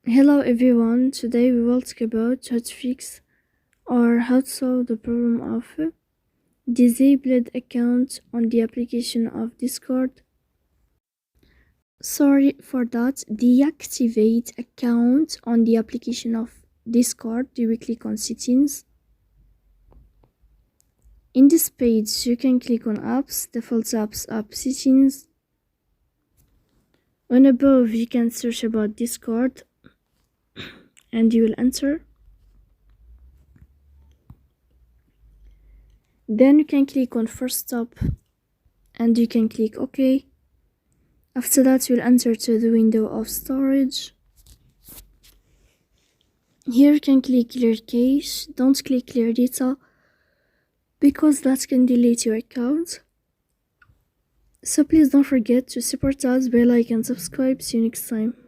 Hello everyone, today we will talk about how to fix or how to solve the problem of disabled account on the application of Discord. Sorry for that, deactivate account on the application of Discord. You will click on settings. In this page you can click on apps, default apps, app settings. On above you can search about Discord and you will enter. Then you can click on first stop and you can click OK. After that you'll enter to the window of storage. Here you can click clear cache. Don't click clear data because that can delete your account. So please don't forget to support us, bell like and subscribe. See you next time.